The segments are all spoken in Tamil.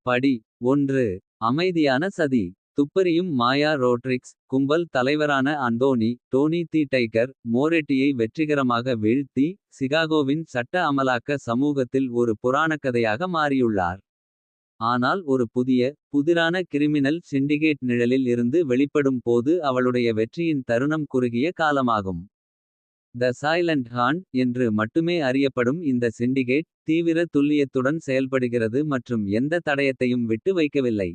படி 1. அமைதியான சதி. துப்பறியும் மாயா ரோட்ரிக்ஸ் கும்பல் தலைவரான அந்தோனி டோனி தி டைகர் மோரெட்டியை வெற்றிகரமாக வீழ்த்தி. சிகாகோவின் சட்ட அமலாக்க சமூகத்தில் ஒரு புராணக்கதையாக மாறியுள்ளார். ஆனால் ஒரு புதிய புதிரான கிரிமினல் சிண்டிகேட் நிழலில் இருந்து வெளிப்படும் போது அவளுடைய வெற்றியின் தருணம் குறுகிய காலமாகும். த சைலண்ட் ஹாண்ட் என்று மட்டுமே அறியப்படும் இந்த சிண்டிகேட். தீவிர துல்லியத்துடன் செயல்படுகிறது மற்றும் எந்த தடயத்தையும் விட்டு வைக்கவில்லை.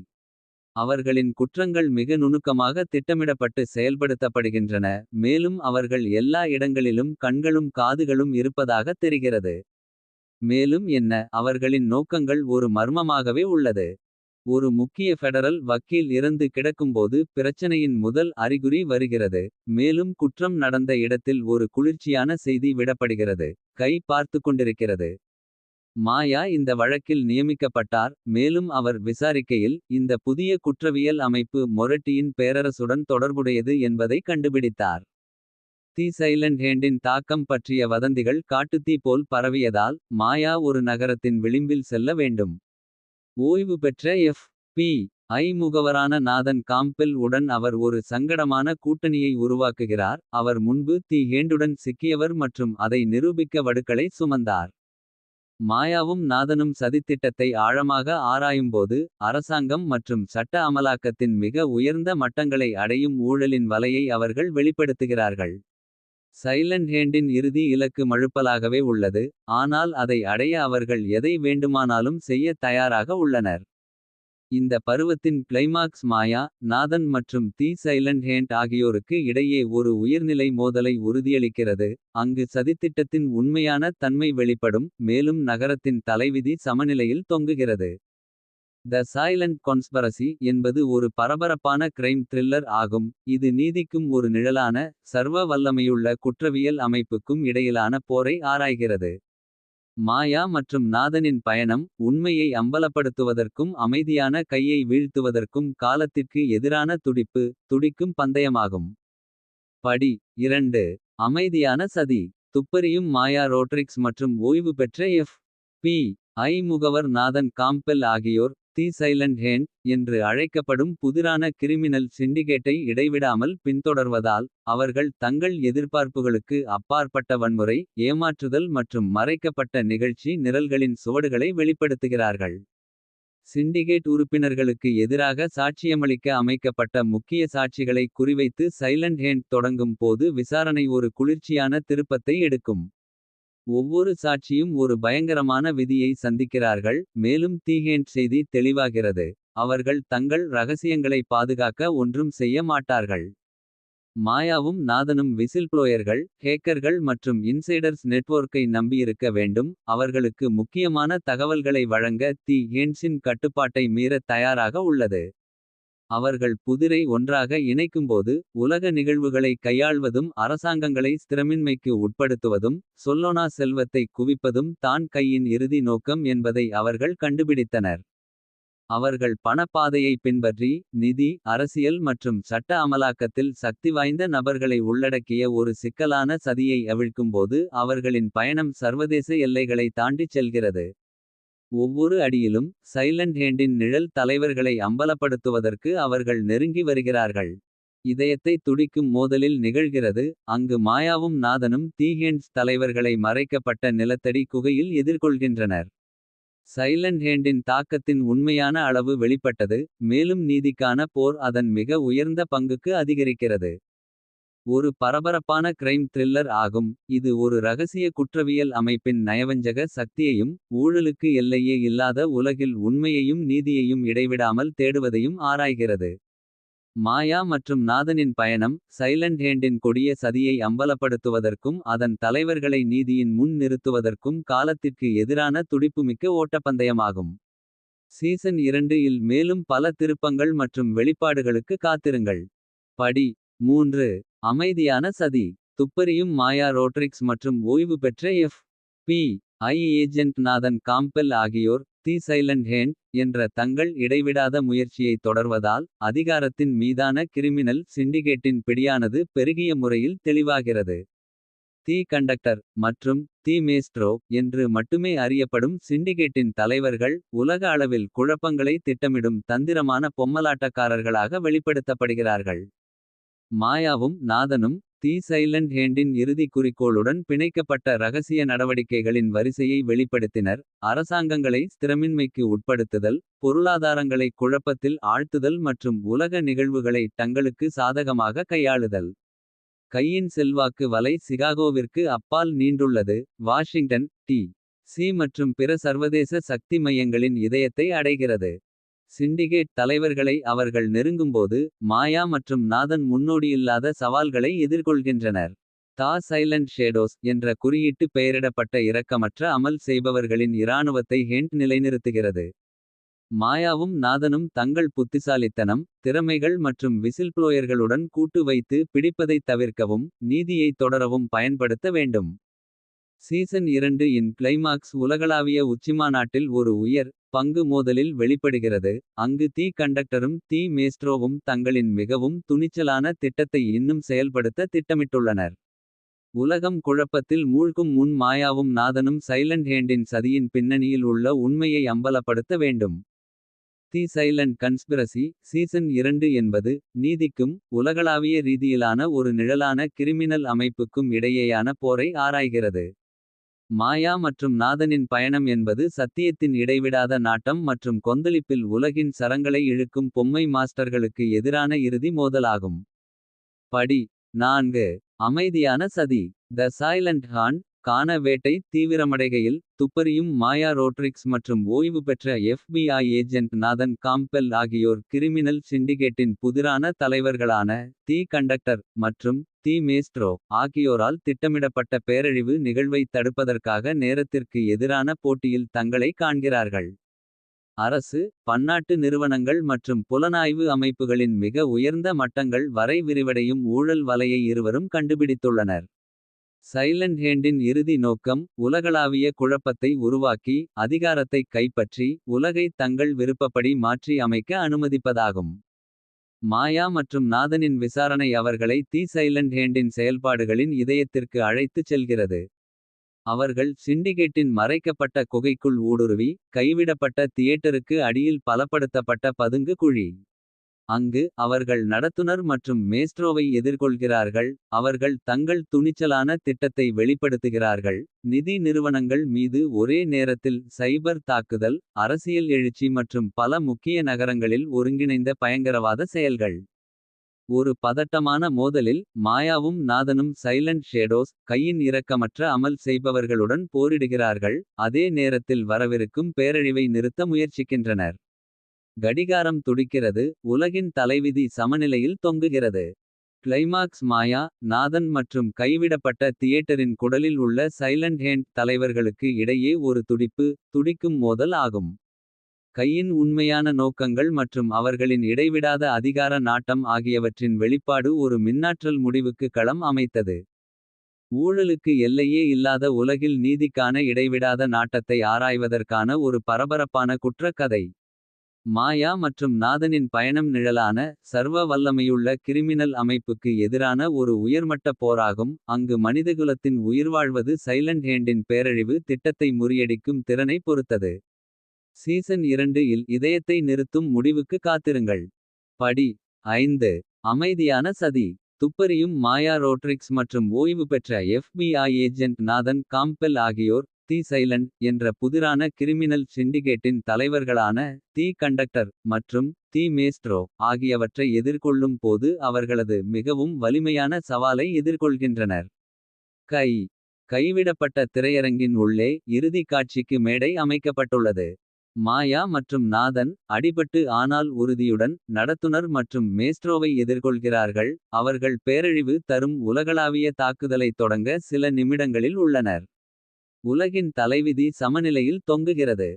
அவர்களின் குற்றங்கள் மிக நுணுக்கமாக திட்டமிடப்பட்டு செயல்படுத்தப்படுகின்றன. மேலும் அவர்கள் எல்லா இடங்களிலும் கண்களும் காதுகளும் இருப்பதாக தெரிகிறது. மேலும் என்ன அவர்களின் நோக்கங்கள் ஒரு மர்மமாகவே உள்ளது. ஒரு முக்கிய ஃபெடரல் வக்கீல் இறந்து கிடக்கும்போது பிரச்சனையின் முதல் அறிகுறி வருகிறது. மேலும் குற்றம் நடந்த இடத்தில் ஒரு குளிர்ச்சியான செய்தி விடப்படுகிறது. கை பார்த்துக் கொண்டிருக்கிறது. மாயா இந்த வழக்கில் நியமிக்கப்பட்டார். மேலும் அவர் விசாரிக்கையில் இந்த புதிய குற்றவியல் அமைப்பு மொரெட்டியின் பேரரசுடன் தொடர்புடையது என்பதை கண்டுபிடித்தார். தி சைலண்ட் ஹேண்டின் தாக்கம் பற்றிய வதந்திகள் காட்டுத்தீ போல் பரவியதால். மாயா ஒரு நகரத்தின் விளிம்பில் செல்ல வேண்டும். ஓய்வு பெற்ற எஃப்.பி.ஐ முகவரான நாதன் காம்பெல் உடன் அவர் ஒரு சங்கடமான கூட்டணியை உருவாக்குகிறார். அவர் முன்பு தி ஹேண்டுடன் சிக்கியவர் மற்றும் அதை நிரூபிக்க வடுக்களை சுமந்தார். மாயாவும் நாதனும் சதித்திட்டத்தை ஆழமாக ஆராயும்போது. அரசாங்கம் மற்றும் சட்ட அமலாக்கத்தின் மிக உயர்ந்த மட்டங்களை அடையும் ஊழலின் வலையை அவர்கள் வெளிப்படுத்துகிறார்கள். சைலண்ட் ஹேண்டின் இறுதி இலக்கு மழுப்பலாகவே உள்ளது. ஆனால் அதை அடைய அவர்கள் எதை வேண்டுமானாலும் செய்ய தயாராக உள்ளனர். இந்த பருவத்தின் கிளைமாக்ஸ் மாயா நாதன் மற்றும் தி சைலண்ட் ஹேண்ட் ஆகியோருக்கு இடையே ஒரு உயர்நிலை மோதலை உறுதியளிக்கிறது. அங்கு சதித்திட்டத்தின் உண்மையான தன்மை வெளிப்படும். மேலும் நகரத்தின் தலைவிதி சமநிலையில் தொங்குகிறது. த சைலண்ட் கான்ஸ்பரசி என்பது ஒரு பரபரப்பான கிரைம் த்ரில்லர் ஆகும். இது நீதிக்கும் ஒரு நிழலான சர்வ வல்லமையுள்ள குற்றவியல் அமைப்புக்கும் இடையிலான போரை ஆராய்கிறது. மாயா மற்றும் நாதனின் பயணம் உண்மையை அம்பலப்படுத்துவதற்கும் அமைதியான கையை வீழ்த்துவதற்கும் காலத்திற்கு எதிரான துடிக்கும் பந்தயமாகும். படி 2. அமைதியான சதி. துப்பறியும் மாயா ரோட்ரிக்ஸ் மற்றும் ஓய்வு பெற்ற எஃப்.பி.ஐ முகவர் நாதன் காம்பெல் ஆகியோர். தி சைலண்ட் ஹேண்ட் என்று அழைக்கப்படும் புதிரான கிரிமினல் சிண்டிகேட்டை இடைவிடாமல் பின்தொடர்வதால். அவர்கள் தங்கள் எதிர்பார்ப்புகளுக்கு அப்பாற்பட்ட வன்முறை. ஏமாற்றுதல் மற்றும் மறைக்கப்பட்ட நிகழ்ச்சி நிரல்களின் சுவடுகளை வெளிப்படுத்துகிறார்கள். சிண்டிகேட் உறுப்பினர்களுக்கு எதிராக சாட்சியமளிக்க அமைக்கப்பட்ட முக்கிய சாட்சிகளை குறிவைத்து சைலண்ட் ஹேண்ட் தொடங்கும் போது விசாரணை ஒரு குளிர்ச்சியான திருப்பத்தை எடுக்கும். ஒவ்வொரு சாட்சியும் ஒரு பயங்கரமான விதியை சந்திக்கிறார்கள். மேலும் தி ஹேண்ட் செய்தி தெளிவாகிறது. அவர்கள் தங்கள் ரகசியங்களை பாதுகாக்க ஒன்றும் செய்ய மாட்டார்கள். மாயாவும் நாதனும் விசில்ப்ளோயர்கள் ஹேக்கர்கள் மற்றும் இன்சைடர்ஸ் நெட்வொர்க்கை நம்பியிருக்க வேண்டும். அவர்களுக்கு முக்கியமான தகவல்களை வழங்க தி ஹேண்ட்ஸின் கட்டுப்பாட்டை மீற தயாராக உள்ளது. அவர்கள் புதிரை ஒன்றாக இணைக்கும்போது. உலக நிகழ்வுகளை கையாள்வதும் அரசாங்கங்களை ஸ்திரமின்மைக்கு உட்படுத்துவதும். சொல்லொணா செல்வத்தை குவிப்பதும் தான் கையின் இறுதி நோக்கம் என்பதை அவர்கள் கண்டுபிடித்தனர். அவர்கள் பணப்பாதையை பின்பற்றி நிதி அரசியல் மற்றும் சட்ட அமலாக்கத்தில் சக்திவாய்ந்த நபர்களை உள்ளடக்கிய ஒரு சிக்கலான சதியை அவிழ்க்கும்போது. அவர்களின் பயணம் சர்வதேச எல்லைகளை தாண்டிச் செல்கிறது. ஒவ்வொரு அடியிலும் சைலண்ட் ஹேண்டின் நிழல் தலைவர்களை அம்பலப்படுத்துவதற்கு அவர்கள் நெருங்கி வருகிறார்கள். இதயத்தை துடிக்கும் மோதலில் நிகழ்கிறது. அங்கு மாயாவும் நாதனும் தி ஹேண்ட்ஸ் தலைவர்களை மறைக்கப்பட்ட நிலத்தடி குகையில் எதிர்கொள்கின்றனர். சைலண்ட் ஹேண்டின் தாக்கத்தின் உண்மையான அளவு வெளிப்பட்டது. மேலும் நீதிக்கான போர் அதன் மிக உயர்ந்த பங்குக்கு அதிகரிக்கிறது. ஒரு பரபரப்பான கிரைம் த்ரில்லர் ஆகும். இது ஒரு ரகசிய குற்றவியல் அமைப்பின் நயவஞ்சக சக்தியையும். ஊழலுக்கு எல்லையே இல்லாத உலகில் உண்மையையும் நீதியையும் இடைவிடாமல் தேடுவதையும் ஆராய்கிறது. மாயா மற்றும் நாதனின் பயணம் சைலண்ட் ஹேண்டின் கொடிய சதியை அம்பலப்படுத்துவதற்கும். அதன் தலைவர்களை நீதியின் முன் நிறுத்துவதற்கும் காலத்திற்கு எதிரான துடிப்புமிக்க ஓட்டப்பந்தயமாகும். சீசன் 2 இல் மேலும் பல திருப்பங்கள் மற்றும் வெளிப்பாடுகளுக்கு காத்திருங்கள். படி 3. அமைதியான சதி. துப்பறியும் மாயா ரோட்ரிக்ஸ் மற்றும் ஓய்வு பெற்ற எஃப்.பி.ஐ ஏஜென்ட் நாதன் காம்பெல் ஆகியோர். தி சைலண்ட் ஹேண்ட் என்ற தங்கள் இடைவிடாத முயற்சியை தொடர்வதால். அதிகாரத்தின் மீதான கிரிமினல் சிண்டிகேட்டின் பிடியானது பெருகிய முறையில் தெளிவாகிறது. தி கண்டக்டர் மற்றும் தி மேஸ்ட்ரோ என்று மட்டுமே அறியப்படும் சிண்டிகேட்டின் தலைவர்கள். உலக அளவில் குழப்பங்களை திட்டமிடும் தந்திரமான பொம்மலாட்டக்காரர்களாக வெளிப்படுத்தப்படுகிறார்கள். மாயாவும் நாதனும் தி சைலண்ட் ஹேண்டின் இறுதி குறிக்கோளுடன் பிணைக்கப்பட்ட ரகசிய நடவடிக்கைகளின் வரிசையை வெளிப்படுத்தினர். அரசாங்கங்களை ஸ்திரமின்மைக்கு உட்படுத்துதல், பொருளாதாரங்களை குழப்பத்தில் ஆழ்த்துதல் மற்றும் உலக நிகழ்வுகளை தங்களுக்கு சாதகமாக கையாளுதல். கையின் செல்வாக்கு வலை சிகாகோவிற்கு அப்பால் நீண்டுள்ளது. வாஷிங்டன் டி.சி மற்றும் பிற சர்வதேச சக்தி மையங்களின் இதயத்தை அடைகிறது. சிண்டிகேட் தலைவர்களை அவர்கள் நெருங்கும்போது. மாயா மற்றும் நாதன் முன்னோடியில்லாத சவால்களை எதிர்கொள்கின்றனர். தா சைலண்ட் ஷேடோஸ் என்ற குறியீட்டு பெயரிடப்பட்ட இரக்கமற்ற அமல் செய்பவர்களின் இராணுவத்தை ஹெண்ட் நிலைநிறுத்துகிறது. மாயாவும் நாதனும் தங்கள் புத்திசாலித்தனம். திறமைகள் மற்றும் விசில்ப்ளோயர்களுடன் கூட்டு வைத்து பிடிப்பதைத் தவிர்க்கவும். நீதியை தொடரவும் பயன்படுத்த வேண்டும். சீசன் 2 இன் கிளைமாக்ஸ் உலகளாவிய உச்சிமாநாட்டில் ஒரு உயர். பங்கு மோதலில் வெளிப்படுகிறது. அங்கு தி கண்டக்டரும் தி மேஸ்ட்ரோவும் தங்களின் மிகவும் துணிச்சலான திட்டத்தை இன்னும் செயல்படுத்த திட்டமிட்டுள்ளனர். உலகம் குழப்பத்தில் மூழ்கும் முன் மாயாவும் நாதனும் சைலண்ட் ஹேண்டின் சதியின் பின்னணியில் உள்ள உண்மையை அம்பலப்படுத்த வேண்டும். தி சைலண்ட் கன்ஸ்பிரசி சீசன் 2 என்பது. நீதிக்கும் உலகளாவிய ரீதியிலான ஒரு நிழலான கிரிமினல் அமைப்புக்கும் இடையேயான போரை ஆராய்கிறது. மாயா மற்றும் நாதனின் பயணம் என்பது சத்தியத்தின் இடைவிடாத நாட்டம் மற்றும் கொந்தளிப்பில் உலகின் சரங்களை இழுக்கும் பொம்மை மாஸ்டர்களுக்கு எதிரான இறுதி மோதலாகும். படி 4 அமைதியான சதி. த சைலண்ட் ஹாண்ட் கான வேட்டை தீவிரமடைகையில். துப்பறியும் மாயா ரோட்ரிக்ஸ் மற்றும் ஓய்வு பெற்ற FBI ஏஜென்ட் நாதன் காம்பெல் ஆகியோர் கிரிமினல் சிண்டிகேட்டின் புதிரான தலைவர்களான. தி கண்டக்டர் மற்றும் தி மேஸ்ட்ரோ ஆகியோரால் திட்டமிடப்பட்ட பேரழிவு நிகழ்வைத் தடுப்பதற்காக நேரத்திற்கு எதிரான போட்டியில் தங்களை காண்கிறார்கள். அரசு, பன்னாட்டு நிறுவனங்கள் மற்றும் புலனாய்வு அமைப்புகளின் மிக உயர்ந்த மட்டங்கள் வரை விரிவடையும் ஊழல் வலையை இருவரும் கண்டுபிடித்துள்ளனர். சைலண்ட் ஹேண்டின் இறுதி நோக்கம் உலகளாவிய குழப்பத்தை உருவாக்கி. அதிகாரத்தைக் கைப்பற்றி உலகை தங்கள் விருப்பப்படி மாற்றி அமைக்க அனுமதிப்பதாகும். மாயா மற்றும் நாதனின் விசாரணை அவர்களை தி சைலண்ட் ஹேண்டின் செயல்பாடுகளின் இதயத்திற்கு அழைத்துச் செல்கிறது. அவர்கள் சிண்டிகேட்டின் மறைக்கப்பட்ட குகைக்குள் ஊடுருவி. கைவிடப்பட்ட தியேட்டருக்கு அடியில் பலப்படுத்தப்பட்ட பதுங்கு குழி. அங்கு அவர்கள் நடத்துனர் மற்றும் மேஸ்ட்ரோவை எதிர்கொள்கிறார்கள். அவர்கள் தங்கள் துணிச்சலான திட்டத்தை வெளிப்படுத்துகிறார்கள். நிதி நிறுவனங்கள் மீது ஒரே நேரத்தில் சைபர் தாக்குதல். அரசியல் எழுச்சி மற்றும் பல முக்கிய நகரங்களில் ஒருங்கிணைந்த பயங்கரவாத செயல்கள். ஒரு பதட்டமான மோதலில் மாயாவும் நாதனும் சைலண்ட் ஷேடோஸ். கையின் இரக்கமற்ற அமல் செய்பவர்களுடன் போரிடுகிறார்கள். அதே நேரத்தில் வரவிருக்கும் பேரழிவை நிறுத்த முயற்சிக்கின்றனர். கடிகாரம் துடிக்கிறது. உலகின் தலைவிதி சமநிலையில் தொங்குகிறது. கிளைமாக்ஸ் மாயா, நாதன் மற்றும் கைவிடப்பட்ட தியேட்டரின் குடலில் உள்ள சைலண்ட் ஹேண்ட் தலைவர்களுக்கு இடையே ஒரு துடிக்கும் மோதல் ஆகும். கையின் உண்மையான நோக்கங்கள் மற்றும் அவர்களின் இடைவிடாத அதிகார நாட்டம் ஆகியவற்றின் வெளிப்பாடு ஒரு மின்னாற்றல் முடிவுக்கு களம் அமைத்தது. ஊழலுக்கு எல்லையே இல்லாத உலகில் நீதிக்கான இடைவிடாத நாட்டத்தை ஆராய்வதற்கான ஒரு பரபரப்பான குற்றக் கதை. மாயா மற்றும் நாதனின் பயணம் நிழலான. சர்வ வல்லமையுள்ள கிரிமினல் அமைப்புக்கு எதிரான ஒரு உயர்மட்ட போராகும். அங்கு மனிதகுலத்தின் உயிர்வாழ்வது சைலண்ட் ஹேண்டின் பேரழிவு திட்டத்தை முறியடிக்கும் திறனை பொறுத்தது. சீசன் 2 இல் இதயத்தை நிறுத்தும் முடிவுக்கு காத்திருங்கள். படி 5 அமைதியான சதி. துப்பறியும் மாயா ரோட்ரிக்ஸ் மற்றும் ஓய்வு பெற்ற FBI ஏஜென்ட் நாதன் காம்பெல் ஆகியோர். தி சைலண்ட் என்ற புதிரான கிரிமினல் சிண்டிகேட்டின் தலைவர்களான. தி கண்டக்டர் மற்றும் தி மேஸ்ட்ரோ ஆகியவற்றை எதிர்கொள்ளும் போது அவர்களது மிகவும் வலிமையான சவாலை எதிர்கொள்கின்றனர். கைவிடப்பட்ட திரையரங்கின் உள்ளே இறுதி காட்சிக்கு மேடை அமைக்கப்பட்டுள்ளது. மாயா மற்றும் நாதன் அடிபட்டு ஆனால் உறுதியுடன். நடத்துனர் மற்றும் மேஸ்ட்ரோவை எதிர்கொள்கிறார்கள். அவர்கள் பேரழிவு தரும் உலகளாவிய தாக்குதலைத் தொடங்க சில நிமிடங்களில் உள்ளனர். உலகின் தலைவிதி சமநிலையில் தொங்குகிறது.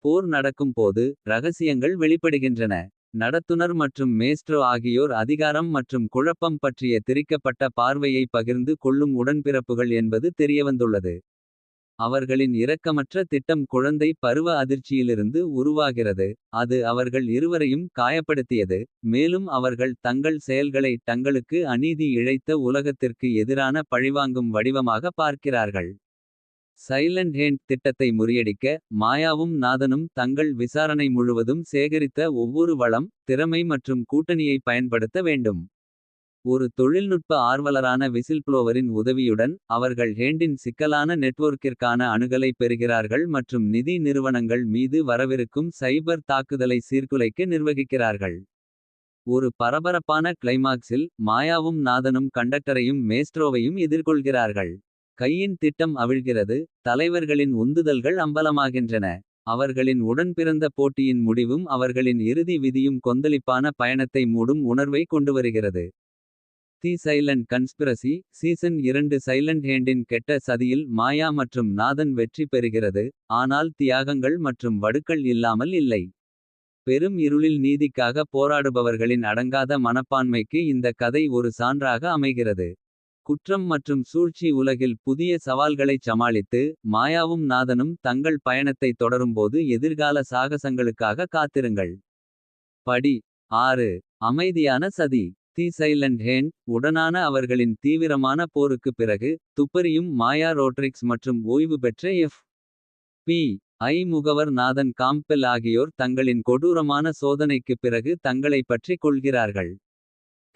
போர் நடக்கும் போது ரகசியங்கள் வெளிப்படுகின்றன. நடத்துனர் மற்றும் மேஸ்ட்ரோ ஆகியோர் அதிகாரம் மற்றும் குழப்பம் பற்றிய திரிக்கப்பட்ட பார்வையை பகிர்ந்து கொள்ளும் உடன்பிறப்புகள் என்பது தெரியவந்துள்ளது. அவர்களின் இரக்கமற்ற திட்டம் குழந்தை பருவ அதிர்ச்சியிலிருந்து உருவாகிறது. அது அவர்கள் இருவரையும் காயப்படுத்தியது. மேலும் அவர்கள் தங்கள் செயல்களை தங்களுக்கு அநீதி இழைத்த உலகத்திற்கு எதிரான பழிவாங்கும் வடிவமாக பார்க்கிறார்கள். சைலண்ட் ஹேண்ட் திட்டத்தை முறியடிக்க மாயாவும் நாதனும் தங்கள் விசாரணை முழுவதும் சேகரித்த ஒவ்வொரு வளம். திறமை மற்றும் கூட்டணியை பயன்படுத்த வேண்டும். ஒரு தொழில்நுட்ப ஆர்வலரான விசில்ப்ளோவரின் உதவியுடன். அவர்கள் ஹேண்டின் சிக்கலான நெட்வொர்க்கிற்கான அணுகலை பெறுகிறார்கள். மற்றும் நிதி நிறுவனங்கள் மீது வரவிருக்கும் சைபர் தாக்குதலை சீர்குலைக்க நிர்வகிக்கிறார்கள். ஒரு பரபரப்பான கிளைமாக்ஸில் மாயாவும் நாதனும் கண்டக்டரையும் மேஸ்ட்ரோவையும் எதிர்கொள்கிறார்கள். கையின் திட்டம் அவிழ்கிறது. தலைவர்களின் உந்துதல்கள் அம்பலமாகின்றன. அவர்களின் உடன்பிறந்த போட்டியின் முடிவும் அவர்களின் இறுதி விதியும் கொந்தளிப்பான பயணத்தை மூடும் உணர்வை கொண்டுவருகிறது. தி சைலண்ட் கன்ஸ்பிரசி சீசன் 2 சைலண்ட் ஹேண்டின் கெட்ட சதியில் மாயா மற்றும் நாதன் வெற்றி பெறுகிறது. ஆனால் தியாகங்கள் மற்றும் வடுக்கள் இல்லாமல் இல்லை. பெரும் இருளில் நீதிக்காக போராடுபவர்களின் அடங்காத மனப்பான்மைக்கு இந்த கதை ஒரு சான்றாக அமைகிறது. குற்றம் மற்றும் சூழ்ச்சி உலகில் புதிய சவால்களைச் சமாளித்து. மாயாவும் நாதனும் தங்கள் பயணத்தை தொடரும்போது எதிர்கால சாகசங்களுக்காக காத்திருங்கள். படி 6 அமைதியான சதி. தி சைலண்ட் ஹேண்ட் உடனான அவர்களின் தீவிரமான போருக்குப் பிறகு. துப்பறியும் மாயா ரோட்ரிக்ஸ் மற்றும் ஓய்வு பெற்ற எஃப். பி. ஐ முகவர் நாதன் காம்பெல் ஆகியோர் தங்களின் கொடூரமான சோதனைக்குப் பிறகு தங்களைப் பற்றிக் கொள்கிறார்கள்.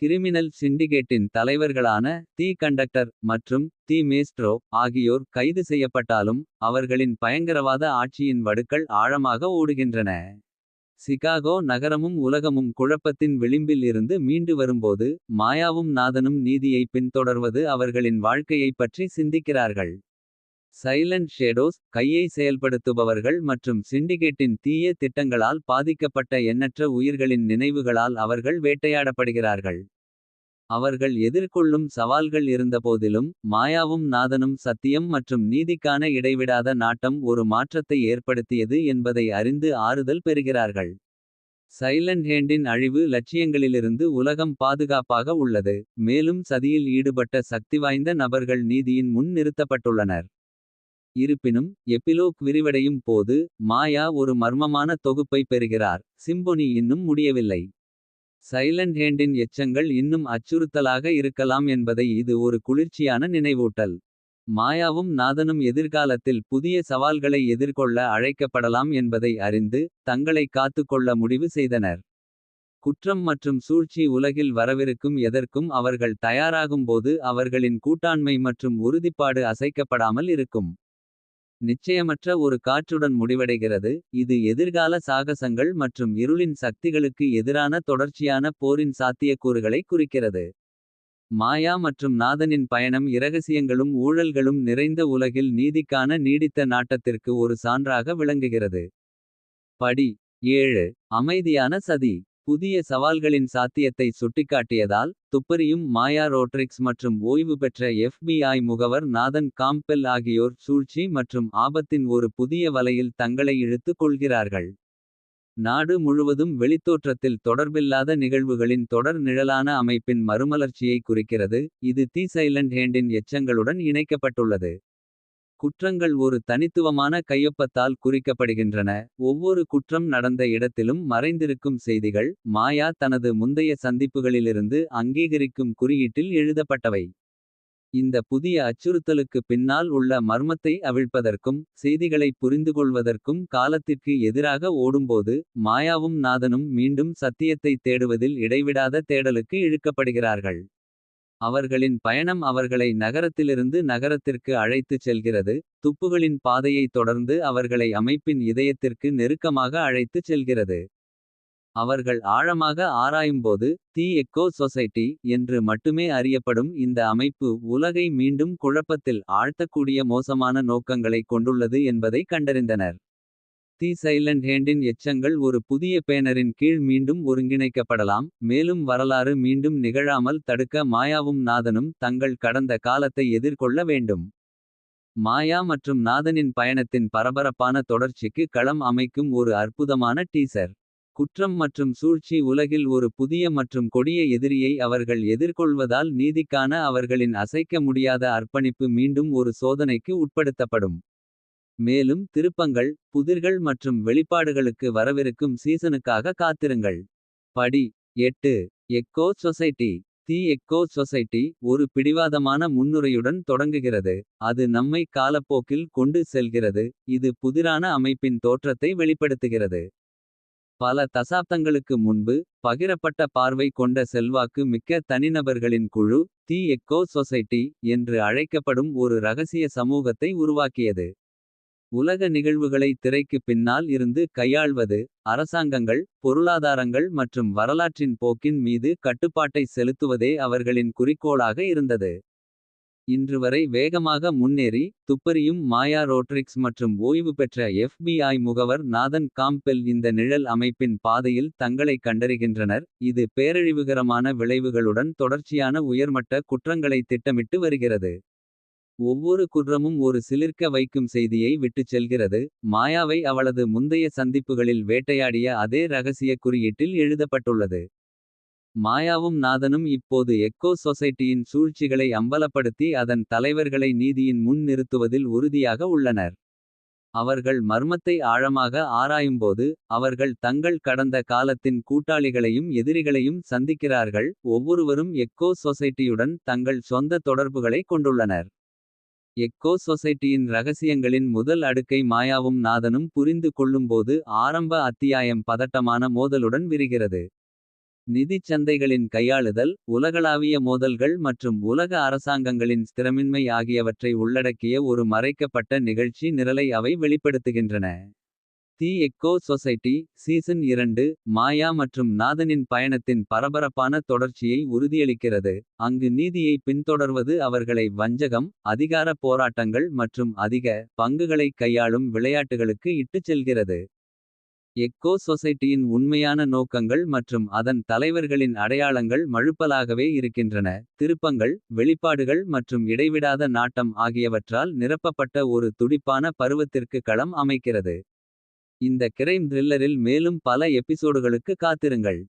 கிரிமினல் சிண்டிகேட்டின் தலைவர்களான தி கண்டக்டர் மற்றும் தி மேஸ்ட்ரோ ஆகியோர் கைது செய்யப்பட்டாலும். அவர்களின் பயங்கரவாத ஆட்சியின் வடுக்கள் ஆழமாக ஓடுகின்றன. சிகாகோ நகரமும் உலகமும் குழப்பத்தின் விளிம்பில் இருந்து மீண்டு வரும்போது. மாயாவும் நாதனும் நீதியை பின்தொடர்வது அவர்களின் வாழ்க்கையைப் பற்றி சிந்திக்கிறார்கள். சைலண்ட் ஷேடோஸ் கையை செயல்படுத்துபவர்கள் மற்றும் சிண்டிகேட்டின் தீய திட்டங்களால் பாதிக்கப்பட்ட எண்ணற்ற உயிர்களின் நினைவுகளால் அவர்கள் வேட்டையாடப்படுகிறார்கள். அவர்கள் எதிர்கொள்ளும் சவால்கள் இருந்தபோதிலும். மாயாவும் நாதனும் சத்தியம் மற்றும் நீதிக்கான இடைவிடாத நாட்டம் ஒரு மாற்றத்தை ஏற்படுத்தியது என்பதை அறிந்து ஆறுதல் பெறுகிறார்கள். சைலண்ட் ஹேண்டின் அழிவு லட்சியங்களிலிருந்து உலகம் பாதுகாப்பாக உள்ளது. மேலும் சதியில் ஈடுபட்ட சக்திவாய்ந்த நபர்கள் நீதியின் முன் நிறுத்தப்பட்டுள்ளனர். இருப்பினும் எபிலோக் விரிவடையும் போது. மாயா ஒரு மர்மமான தொகுப்பை பெறுகிறார். சிம்பொனி இன்னும் முடியவில்லை. சைலண்ட் ஹேண்டின் எச்சங்கள் இன்னும் அச்சுறுத்தலாக இருக்கலாம் என்பதை இது ஒரு குளிர்ச்சியான நினைவூட்டல். மாயாவும் நாதனும் எதிர்காலத்தில் புதிய சவால்களை எதிர்கொள்ள அழைக்கப்படலாம் என்பதை அறிந்து. தங்களை காத்துக்கொள்ள முடிவு செய்தனர். குற்றம் மற்றும் சூழ்ச்சி உலகில் வரவிருக்கும் எதற்கும் அவர்கள் தயாராகும்போது. அவர்களின் கூட்டாண்மை மற்றும் உறுதிப்பாடு அசைக்கப்படாமல் இருக்கும். நிச்சயமற்ற ஒரு காற்றுடன் முடிவடைகிறது. இது எதிர்கால சாகசங்கள் மற்றும் இருளின் சக்திகளுக்கு எதிரான தொடர்ச்சியான போரின் சாத்தியக்கூறுகளை குறிக்கிறது. மாயா மற்றும் நாதனின் பயணம் இரகசியங்களும் ஊழல்களும் நிறைந்த உலகில் நீதிக்கான நீடித்த நாட்டத்திற்கு ஒரு சான்றாக விளங்குகிறது. படி 7 அமைதியான சதி. புதிய சவால்களின் சாத்தியத்தை சுட்டிக்காட்டியதால். துப்பறியும் மாயா ரோட்ரிக்ஸ் மற்றும் ஓய்வு பெற்ற FBI முகவர் நாதன் காம்பெல் ஆகியோர் சூழ்ச்சி மற்றும் ஆபத்தின் ஒரு புதிய வலையில் தங்களை இழுத்துக் கொள்கிறார்கள். நாடு முழுவதும் வெளித்தோற்றத்தில் தொடர்பில்லாத நிகழ்வுகளின் தொடர் நிழலான அமைப்பின் மறுமலர்ச்சியை குறிக்கிறது. இது தி சைலண்ட் ஹேண்டின் எச்சங்களுடன் இணைக்கப்பட்டுள்ளது. குற்றங்கள் ஒரு தனித்துவமான கையொப்பத்தால் குறிக்கப்படுகின்றன. ஒவ்வொரு குற்றம் நடந்த இடத்திலும் மறைந்திருக்கும் செய்திகள். மாயா தனது முந்தைய சந்திப்புகளிலிருந்து அங்கீகரிக்கும் குறியீட்டில் எழுதப்பட்டவை. இந்த புதிய அச்சுறுத்தலுக்கு பின்னால் உள்ள மர்மத்தை அவிழ்ப்பதற்கும். செய்திகளை புரிந்துகொள்வதற்கும் காலத்திற்கு எதிராக ஓடும்போது. மாயாவும் நாதனும் மீண்டும் சத்தியத்தை தேடுவதில் இடைவிடாத தேடலுக்கு இழுக்கப்படுகிறார்கள். அவர்களின் பயணம் அவர்களை நகரத்திலிருந்து நகரத்திற்கு அழைத்துச் செல்கிறது. துப்புகளின் பாதையை தொடர்ந்து அவர்களை அமைப்பின் இதயத்திற்கு நெருக்கமாக அழைத்துச் செல்கிறது. அவர்கள் ஆழமாக ஆராயும்போது. தி எக்கோ சொசைட்டி என்று மட்டுமே அறியப்படும் இந்த அமைப்பு. உலகை மீண்டும் குழப்பத்தில் ஆழ்த்தக்கூடிய மோசமான நோக்கங்களை கொண்டுள்ளது என்பதை கண்டறிந்தனர். தி சைலண்ட் ஹேண்டின் எச்சங்கள் ஒரு புதிய பேனரின் கீழ் மீண்டும் ஒருங்கிணைக்கப்படலாம். மேலும் வரலாறு மீண்டும் நிகழாமல் தடுக்க மாயாவும் நாதனும் தங்கள் கடந்த காலத்தை எதிர்கொள்ள வேண்டும். மாயா மற்றும் நாதனின் பயணத்தின் பரபரப்பான தொடர்ச்சிக்கு களம் அமைக்கும் ஒரு அற்புதமான டீசர். குற்றம் மற்றும் சூழ்ச்சி உலகில் ஒரு புதிய மற்றும் கொடிய எதிரியை அவர்கள் எதிர்கொள்வதால். நீதிக்கான அவர்களின் அசைக்க முடியாத அர்ப்பணிப்பு மீண்டும் ஒரு சோதனைக்கு உட்படுத்தப்படும். மேலும் திருப்பங்கள் புதிர்கள் மற்றும் வெளிப்பாடுகளுக்கு வரவிருக்கும் சீசனுக்காக காத்திருங்கள். படி 8 echo society. The eco society ஒரு பிடிவாதமான முன்னுரையுடன் தொடங்குகிறது. அது நம்மை காலப்போக்கில் கொண்டு செல்கிறது. இது புதிரான அமைப்பின் தோற்றத்தை வெளிப்படுத்துகிறது. பல தசாப்தங்களுக்கு முன்பு பகிரப்பட்ட பார்வை கொண்ட செல்வாக்கு மிக்க தனிநபர்களின் குழு. தி எக்கோ சொசைட்டி என்று அழைக்கப்படும் ஒரு ரகசிய சமூகத்தை உருவாக்கியது. உலக நிகழ்வுகளை திரைக்கு பின்னால் இருந்து கையாள்வது. அரசாங்கங்கள் பொருளாதாரங்கள் மற்றும் வரலாற்றின் போக்கின் மீது கட்டுப்பாட்டை செலுத்துவதே அவர்களின் குறிக்கோளாக இருந்தது. இன்று வரை வேகமாக முன்னேறி துப்பறியும் மாயா ரோட்ரிக்ஸ் மற்றும் ஓய்வு பெற்ற FBI முகவர் நாதன் காம்பெல் இந்த நிழல் அமைப்பின் பாதையில் தங்களை கண்டறிகின்றனர். இது பேரழிவுகரமான விளைவுகளுடன் தொடர்ச்சியான உயர்மட்ட குற்றங்களை திட்டமிட்டு வருகிறது. ஒவ்வொரு குற்றமும் ஒரு சிலிர்க்க வைக்கும் செய்தியை விட்டுச் செல்கிறது. மாயாவை அவளது முந்தைய சந்திப்புகளில் வேட்டையாடிய அதே ரகசிய குறியீட்டில் எழுதப்பட்டுள்ளது. மாயாவும் நாதனும் இப்போது எக்கோ சொசைட்டியின் சூழ்ச்சிகளை அம்பலப்படுத்தி அதன் தலைவர்களை நீதியின் முன் நிறுத்துவதில் உறுதியாக உள்ளனர். அவர்கள் மர்மத்தை ஆழமாக ஆராயும்போது அவர்கள் தங்கள் கடந்த காலத்தின் கூட்டாளிகளையும் எதிரிகளையும் சந்திக்கிறார்கள். ஒவ்வொருவரும் எக்கோ சொசைட்டியுடன் தங்கள் சொந்த தொடர்புகளை கொண்டுள்ளனர். எக்கோ சொசைட்டியின் ரகசியங்களின் முதல் அடுக்கை மாயாவும் நாதனும் புரிந்து கொள்ளும்போது ஆரம்ப அத்தியாயம் பதட்டமான மோதலுடன் விரிகிறது. நிதிச் சந்தைகளின் கையாளுதல் உலகளாவிய மோதல்கள் மற்றும் உலக அரசாங்கங்களின் ஸ்திரமின்மை ஆகியவற்றை உள்ளடக்கிய ஒரு மறைக்கப்பட்ட நிகழ்ச்சி நிரலை அவை வெளிப்படுத்துகின்றன. தி எக்கோ சொசைட்டி சீசன் 2 மாயா மற்றும் நாதனின் பயணத்தின் பரபரப்பான தொடர்ச்சியை உறுதியளிக்கிறது. அங்கு நீதியை பின்தொடர்வது அவர்களை வஞ்சகம் அதிகார போராட்டங்கள் மற்றும் அதிக பங்குகளை கையாளும் விளையாட்டுகளுக்கு இட்டுச் செல்கிறது. எக்கோ சொசைட்டியின் உண்மையான நோக்கங்கள் மற்றும் அதன் தலைவர்களின் அடையாளங்கள் மழுப்பலாகவே இருக்கின்றன. திருப்பங்கள் வெளிப்பாடுகள் மற்றும் இடைவிடாத நாட்டம் ஆகியவற்றால் நிரப்பப்பட்ட ஒரு துடிப்பான பருவத்திற்கு களம் அமைக்கிறது. இந்த கிரைம் த்ரில்லரில் மேலும் பல எபிசோடுகளுக்கு காத்திருங்கள்.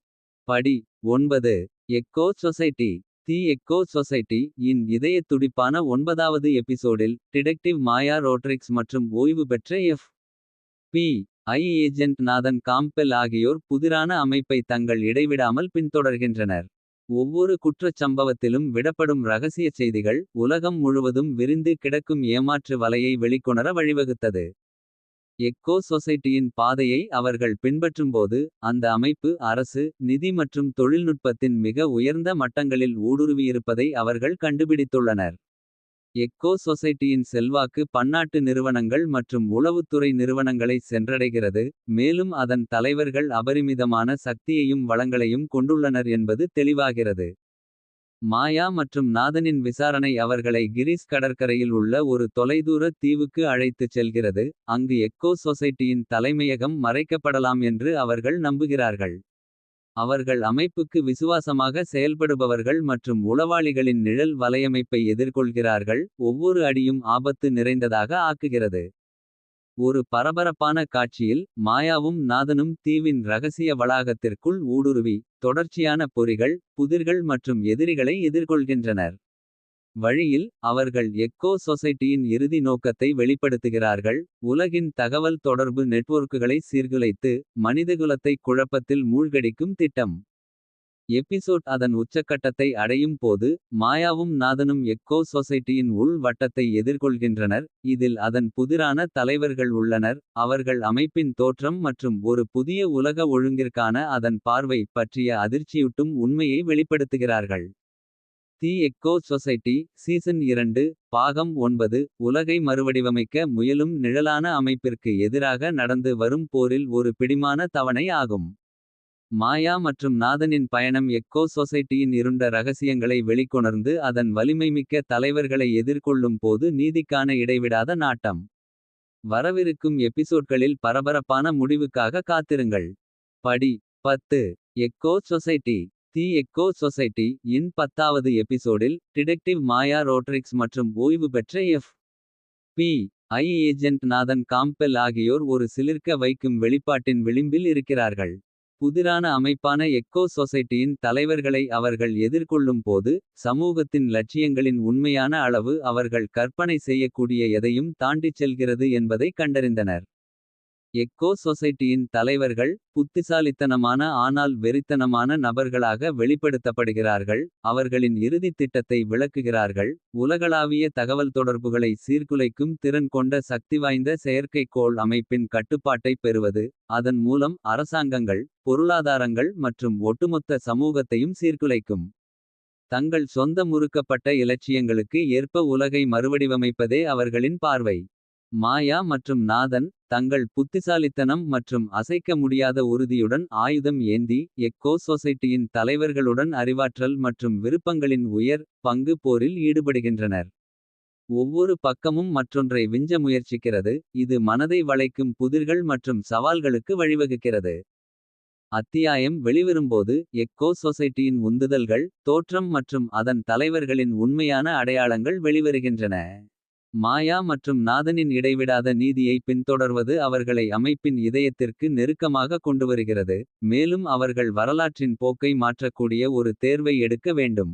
படி 9 echo society the eco society இன் இதய துடிப்பான 9வது எபிசோடில் டிடெக்டிவ் மாயா ரோட்ரிக்ஸ் மற்றும் ஓய்வு பெற்ற FBI ஏஜென்ட் நாதன் காம்பெல் ஆகியோர் புதிரான அமைப்பை தங்கள் இடைவிடாமல் பின்தொடர்கின்றனர். ஒவ்வொரு குற்றச் சம்பவத்திலும் விடப்படும் ரகசிய செய்திகள் உலகம் முழுவதும் விரிந்து கிடக்கும் ஏமாற்று வலையை வெளிக்கொணர வழிவகுத்தது. எக்கோ சொசைட்டியின் பாதையை அவர்கள் பின்பற்றும்போது அந்த அமைப்பு அரசு நிதி மற்றும் தொழில்நுட்பத்தின் மிக உயர்ந்த மட்டங்களில் ஊடுருவியிருப்பதை அவர்கள் கண்டுபிடித்துள்ளனர். எக்கோ சொசைட்டியின் செல்வாக்கு பன்னாட்டு நிறுவனங்கள் மற்றும் உளவுத்துறை நிறுவனங்களை சென்றடைகிறது. மேலும் அதன் தலைவர்கள் அபரிமிதமான சக்தியையும் வளங்களையும் கொண்டுள்ளனர் என்பது தெளிவாகிறது. மாயா மற்றும் நாதனின் விசாரணை அவர்களை கிரீஸ் கடற்கரையில் உள்ள ஒரு தொலைதூர தீவுக்கு அழைத்துச் செல்கிறது. அங்கு எக்கோ சொசைட்டியின் தலைமையகம் மறைக்கப்படலாம் என்று அவர்கள் நம்புகிறார்கள். அவர்கள் அமைப்புக்கு விசுவாசமாக செயல்படுபவர்கள் மற்றும் உளவாளிகளின் நிழல் வலையமைப்பை எதிர்கொள்கிறார்கள். ஒவ்வொரு அடியும் ஆபத்து நிறைந்ததாக ஆக்குகிறது. ஒரு பரபரப்பான காட்சியில் மாயாவும் நாதனும் தீவின் ரகசிய வளாகத்திற்குள் ஊடுருவி. தொடர்ச்சியான பொறிகள் புதிர்கள் மற்றும் எதிரிகளை எதிர்கொள்கின்றனர். வழியில் அவர்கள் எக்கோ சொசைட்டியின் இறுதி நோக்கத்தை வெளிப்படுத்துகிறார்கள். உலகின் தகவல் தொடர்பு நெட்வொர்க்குகளை சீர்குலைத்து மனிதகுலத்தை குழப்பத்தில் மூழ்கடிக்கும் திட்டம். எபிசோட் அதன் உச்சக்கட்டத்தை அடையும் போது மாயாவும் நாதனும் எக்கோ சொசைட்டியின் உள் வட்டத்தை எதிர்கொள்கின்றனர். இதில் அதன் புதிரான தலைவர்கள் உள்ளனர். அவர்கள் அமைப்பின் தோற்றம் மற்றும் ஒரு புதிய உலக ஒழுங்கிற்கான அதன் பார்வை பற்றிய அதிர்ச்சியூட்டும் உண்மையை வெளிப்படுத்துகிறார்கள். தி எக்கோ சொசைட்டி சீசன் 2 பாகம் 9 உலகை மறுவடிவமைக்க முயலும் நிழலான அமைப்பிற்கு எதிராக நடந்து வரும் போரில் ஒரு பிடிமான தவணை ஆகும். மாயா மற்றும் நாதனின் பயணம் எக்கோ சொசைட்டியின் இருண்ட ரகசியங்களை வெளிக்கொணர்ந்து அதன் வலிமைமிக்க தலைவர்களை எதிர்கொள்ளும் போது நீதிக்கான இடைவிடாத நாட்டம். வரவிருக்கும் எபிசோட்களில் பரபரப்பான முடிவுக்காக காத்திருங்கள். படி 10 eco society the eco society in 10வது எபிசோடில் டிடெக்டிவ் மாயா ரோட்ரிக்ஸ் மற்றும் ஓய்வு பெற்ற FBI ஏஜென்ட் நாதன் காம்பெல் ஆகியோர் ஒரு சிலிர்க்க வைக்கும் வெளிப்பாட்டின் விளிம்பில் இருக்கிறார்கள். புதிரான அமைப்பான எக்கோ சொசைட்டியின் தலைவர்களை அவர்கள் எதிர்கொள்ளும் போது சமூகத்தின் லட்சியங்களின் உண்மையான அளவு அவர்கள் கற்பனை செய்யக்கூடிய எதையும் தாண்டிச் செல்கிறது என்பதை கண்டறிந்தனர். எக்கோ சொசைட்டியின் தலைவர்கள் புத்திசாலித்தனமான ஆனால் வெறித்தனமான நபர்களாக வெளிப்படுத்தப்படுகிறார்கள். அவர்களின் இறுதித் திட்டத்தை விளக்குகிறார்கள். உலகளாவிய தகவல்தொடர்புகளை சீர்குலைக்கும் திறன் கொண்ட சக்திவாய்ந்த செயற்கைக்கோள் அமைப்பின் கட்டுப்பாட்டைப் பெறுவது. அதன் மூலம் அரசாங்கங்கள், பொருளாதாரங்கள் மற்றும் ஒட்டுமொத்த சமூகத்தையும் சீர்குலைக்கும். தங்கள் சொந்த முறுக்கப்பட்ட இலட்சியங்களுக்கு ஏற்ப உலகை மறுவடிவமைப்பதே அவர்களின் பார்வை. மாயா மற்றும் நாதன் தங்கள் புத்திசாலித்தனம் மற்றும் அசைக்க முடியாத உறுதியுடன் ஆயுதம் ஏந்தி. எக்கோ சொசைட்டியின் தலைவர்களுடன் அறிவாற்றல் மற்றும் விருப்பங்களின் உயர் பங்கு போரில் ஈடுபடுகின்றனர். ஒவ்வொரு பக்கமும் மற்றொன்றை விஞ்ச முயற்சிக்கிறது. இது மனதை வளைக்கும் புதிர்கள் மற்றும் சவால்களுக்கு வழிவகுக்கிறது. அத்தியாயம் வெளிவரும்போது எக்கோ சொசைட்டியின் உந்துதல்கள். தோற்றம் மற்றும் அதன் தலைவர்களின் உண்மையான அடையாளங்கள் வெளிவருகின்றன. மாயா மற்றும் நாதனின் இடைவிடாத நீதியை பின்தொடர்வது அவர்களை அமைப்பின் இதயத்திற்கு நெருக்கமாக கொண்டுவருகிறது. மேலும் அவர்கள் வரலாற்றின் போக்கை மாற்றக்கூடிய ஒரு தேர்வை எடுக்க வேண்டும்.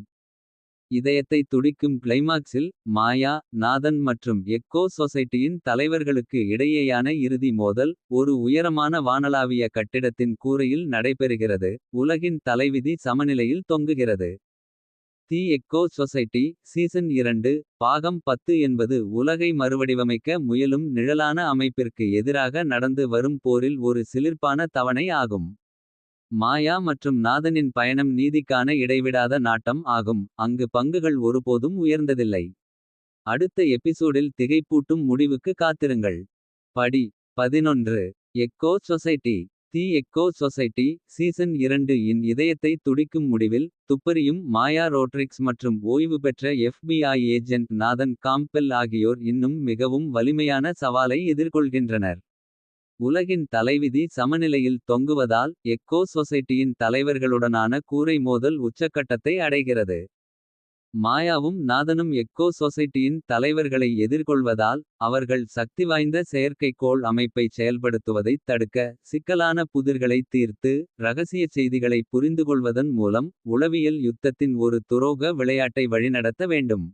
இதயத்தை துடிக்கும் கிளைமாக்ஸில் மாயா, நாதன் மற்றும் எக்கோ சொசைட்டியின் தலைவர்களுக்கு இடையேயான இறுதி மோதல். ஒரு உயரமான வானளாவிய கட்டிடத்தின் கூரையில் நடைபெறுகிறது. உலகின் தலைவிதி சமநிலையில் தொங்குகிறது. தி எக்கோ சொசைட்டி சீசன் 2 பாகம் 10 என்பது உலகை மறுவடிவமைக்க முயலும் நிழலான அமைப்பிற்கு எதிராக நடந்து வரும் போரில் ஒரு சிலிர்ப்பான தவணை ஆகும். மாயா மற்றும் நாதனின் பயணம் நீதிக்கான இடைவிடாத நாட்டம் ஆகும். அங்கு பங்குகள் ஒருபோதும் உயர்ந்ததில்லை. அடுத்த எபிசோடில் திகைப்பூட்டும் முடிவுக்கு காத்திருங்கள். படி 11 echo society. The eco society season 2 இன் இதயத்தை துடிக்கும் முடிவில். துப்பறியும் மாயா ரோட்ரிக்ஸ் மற்றும் ஓய்வு பெற்ற FBI ஏஜென்ட் நாதன் காம்பெல் ஆகியோர் இன்னும் மிகவும் வலிமையான சவாலை எதிர்கொள்கின்றனர். உலகின் தலைவிதி சமநிலையில் தொங்குவதால் எக்கோ சொசைட்டியின் தலைவர்களுடனான கூரை மோதல் உச்சக்கட்டத்தை அடைகிறது. மாயாவும் நாதனும் எக்கோ சொசைட்டியின் தலைவர்களை எதிர்கொள்வதால். அவர்கள் சக்திவாய்ந்த செயற்கைக்கோள் அமைப்பை செயல்படுத்துவதைத் தடுக்க. சிக்கலான புதிர்களை தீர்த்து இரகசிய செய்திகளை புரிந்துகொள்வதன் மூலம். உளவியல் யுத்தத்தின் ஒரு துரோக விளையாட்டை வழிநடத்த வேண்டும்.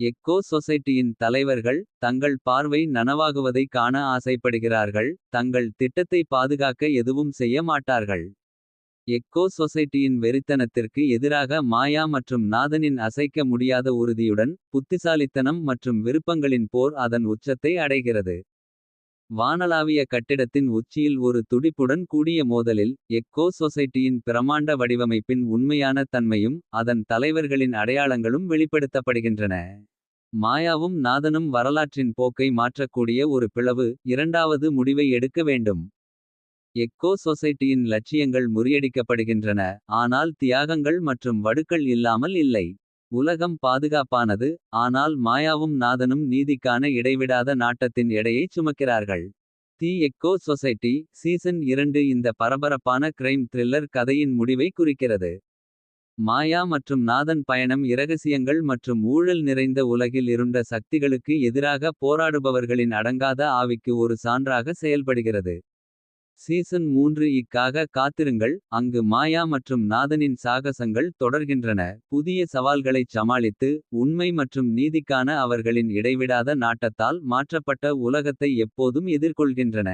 எக்கோ சொசைட்டியின் தலைவர்கள் தங்கள் பார்வை நனவாகுவதை காண ஆசைப்படுகிறார்கள். தங்கள் திட்டத்தை பாதுகாக்க எதுவும் செய்ய மாட்டார்கள். எக்கோ சொசைட்டியின் வெறித்தனத்திற்கு எதிராக மாயா மற்றும் நாதனின் அசைக்க முடியாத உறுதியுடன். புத்திசாலித்தனம் மற்றும் விருப்பங்களின் போர் அதன் உச்சத்தை அடைகிறது. வானளாவிய கட்டிடத்தின் உச்சியில் ஒரு துடிப்புடன் கூடிய மோதலில். எக்கோ சொசைட்டியின் பிரமாண்ட வடிவமைப்பின் உண்மையான தன்மையும். அதன் தலைவர்களின் அடையாளங்களும் வெளிப்படுத்தப்படுகின்றன. மாயாவும் நாதனும் வரலாற்றின் போக்கை மாற்றக்கூடிய ஒரு பிளவு. இரண்டாவது முடிவை எடுக்க வேண்டும். எக்கோ சொசைட்டியின் லட்சியங்கள் முறியடிக்கப்படுகின்றன. ஆனால் தியாகங்கள் மற்றும் வடுக்கள் இல்லாமல் இல்லை. உலகம் பாதுகாப்பானது. ஆனால் மாயாவும் நாதனும் நீதிக்கான இடைவிடாத நாட்டத்தின் எடையைச் சுமக்கிறார்கள். தி எக்கோ சொசைட்டி சீசன் 2 இந்த பரபரப்பான கிரைம் த்ரில்லர் கதையின் முடிவை குறிக்கிறது. மாயா மற்றும் நாதன் பயணம் இரகசியங்கள் மற்றும் ஊழல் நிறைந்த உலகில் இருண்ட சக்திகளுக்கு எதிராக போராடுபவர்களின் அடங்காத ஆவிக்கு ஒரு சான்றாக செயல்படுகிறது. சீசன் 3 க்காக காத்திருங்கள். அங்கு மாயா மற்றும் நாதனின் சாகசங்கள் தொடர்கின்றன. புதிய சவால்களைச் சமாளித்து. உண்மை மற்றும் நீதிக்கான அவர்களின் இடைவிடாத நாட்டத்தால் மாற்றப்பட்ட உலகத்தை எப்போதும் எதிர்கொள்கின்றன.